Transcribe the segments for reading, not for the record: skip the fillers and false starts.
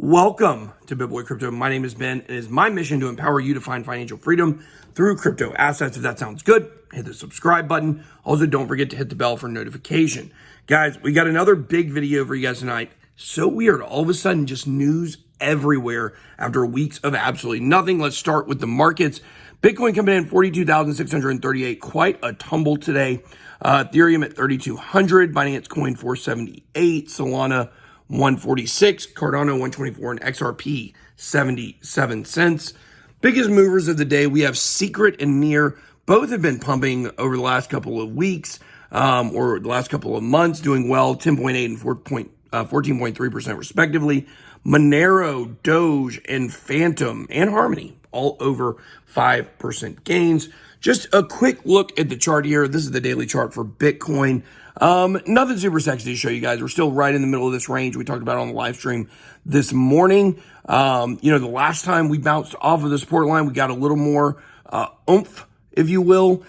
Welcome to BitBoy Crypto. My name is Ben. It is my mission to empower you to find financial freedom through crypto assets. If that sounds good, hit the subscribe button. Also, don't forget to hit the bell for notification. Guys, we got another big video for you guys tonight. So weird. All of a sudden, just news everywhere after weeks of absolutely nothing. Let's start with the markets. Bitcoin coming in 42,638. Quite a tumble today. Ethereum at 3,200. Binance Coin 478. Solana 146, Cardano 124, and XRP 77 cents. Biggest movers of the day, we have Secret and Near. Both have been pumping over the last couple of weeks or the last couple of months, doing well, 10.8 and 14.3% respectively. Monero, Doge, and Phantom and Harmony all over 5% gains. Just a quick look at the chart here. This is the daily chart for Bitcoin. Nothing super sexy to show you guys. We're still right in the middle of this range we talked about on the live stream this morning. The last time we bounced off of the support line, we got a little more oomph, if you will.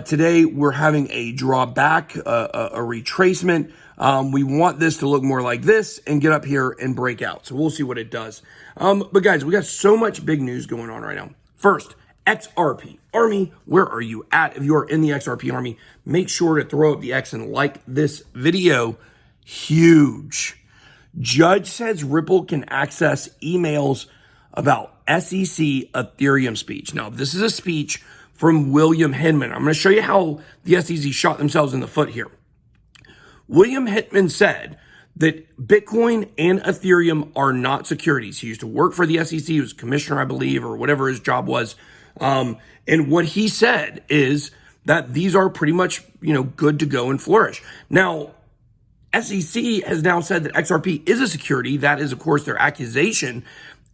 Today, we're having a drawback, a retracement. We want this to look more like this and get up here and break out. So we'll see what it does. But guys, we got so much big news going on right now. First, XRP Army, where are you at? If you are in the XRP Army, make sure to throw up the X and like this video. Huge. Judge says Ripple can access emails about SEC Ethereum speech. Now, this is a speech from William Hinman. I'm going to show you how the SEC shot themselves in the foot here. William Hinman said that Bitcoin and Ethereum are not securities. He used to work for the SEC. He was commissioner, I believe, or whatever his job was. And what he said is that these are pretty much, good to go and flourish. Now, SEC has now said that XRP is a security. That is, of course, their accusation.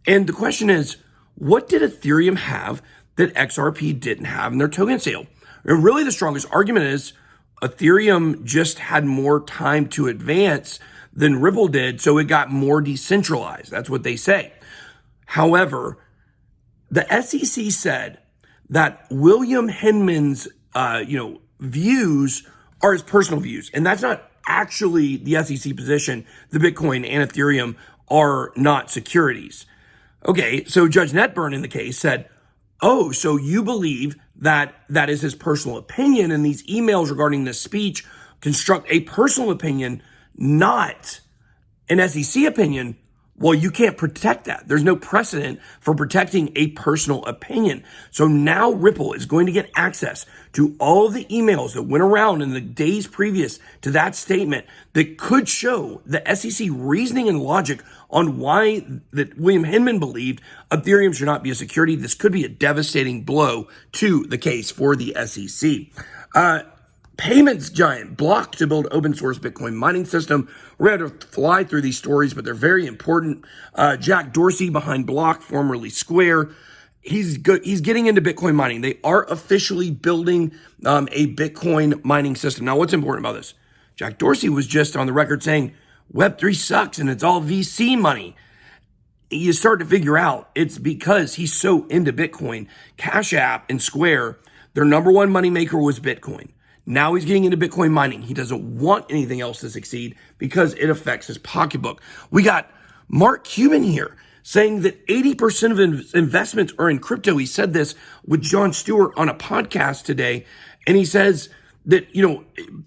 And the question is, what did Ethereum have that XRP didn't have in their token sale? And really the strongest argument is Ethereum just had more time to advance than Ripple did, so it got more decentralized. That's what they say. However, the SEC said that William Hinman's, views are his personal views, and that's not actually the SEC position. The Bitcoin and Ethereum are not securities. Okay, so Judge Netburn in the case said, oh, so you believe that that is his personal opinion, and these emails regarding this speech construct a personal opinion, not an SEC opinion. Well, you can't protect that. There's no precedent for protecting a personal opinion. So now Ripple is going to get access to all of the emails that went around in the days previous to that statement that could show the SEC reasoning and logic on why that William Hinman believed Ethereum should not be a security. This could be a devastating blow to the case for the SEC. Payments giant Block to build open source Bitcoin mining system. We're going to fly through these stories, but they're very important. Jack Dorsey behind Block, formerly Square. He's good. He's getting into Bitcoin mining. They are officially building a Bitcoin mining system. Now, what's important about this? Jack Dorsey was just on the record saying Web3 sucks and it's all VC money. You start to figure out it's because he's so into Bitcoin. Cash App and Square, their number one moneymaker was Bitcoin. Now he's getting into Bitcoin mining. He doesn't want anything else to succeed because it affects his pocketbook. We got Mark Cuban here saying that 80% of investments are in crypto. He said this with Jon Stewart on a podcast today. And he says that,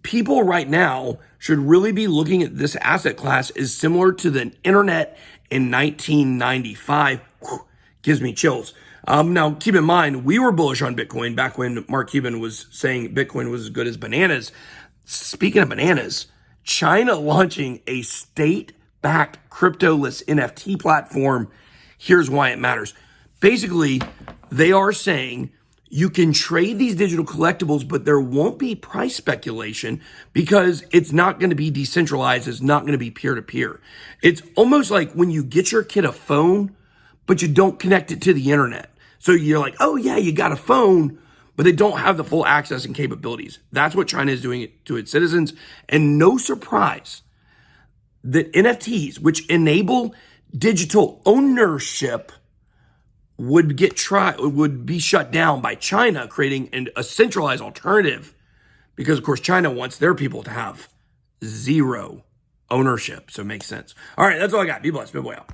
people right now should really be looking at this asset class as similar to the internet in 1995. Whew, gives me chills. Now, keep in mind, we were bullish on Bitcoin back when Mark Cuban was saying Bitcoin was as good as bananas. Speaking of bananas, China launching a state-backed cryptoless NFT platform. Here's why it matters. Basically, they are saying you can trade these digital collectibles, but there won't be price speculation because it's not going to be decentralized. It's not going to be peer-to-peer. It's almost like when you get your kid a phone, but you don't connect it to the internet. So you're like, oh yeah, you got a phone, but they don't have the full access and capabilities. That's what China is doing to its citizens. And no surprise that NFTs, which enable digital ownership, would be shut down by China, creating a centralized alternative. Because of course, China wants their people to have zero ownership. So it makes sense. All right, that's all I got. Be blessed. BitBoy out.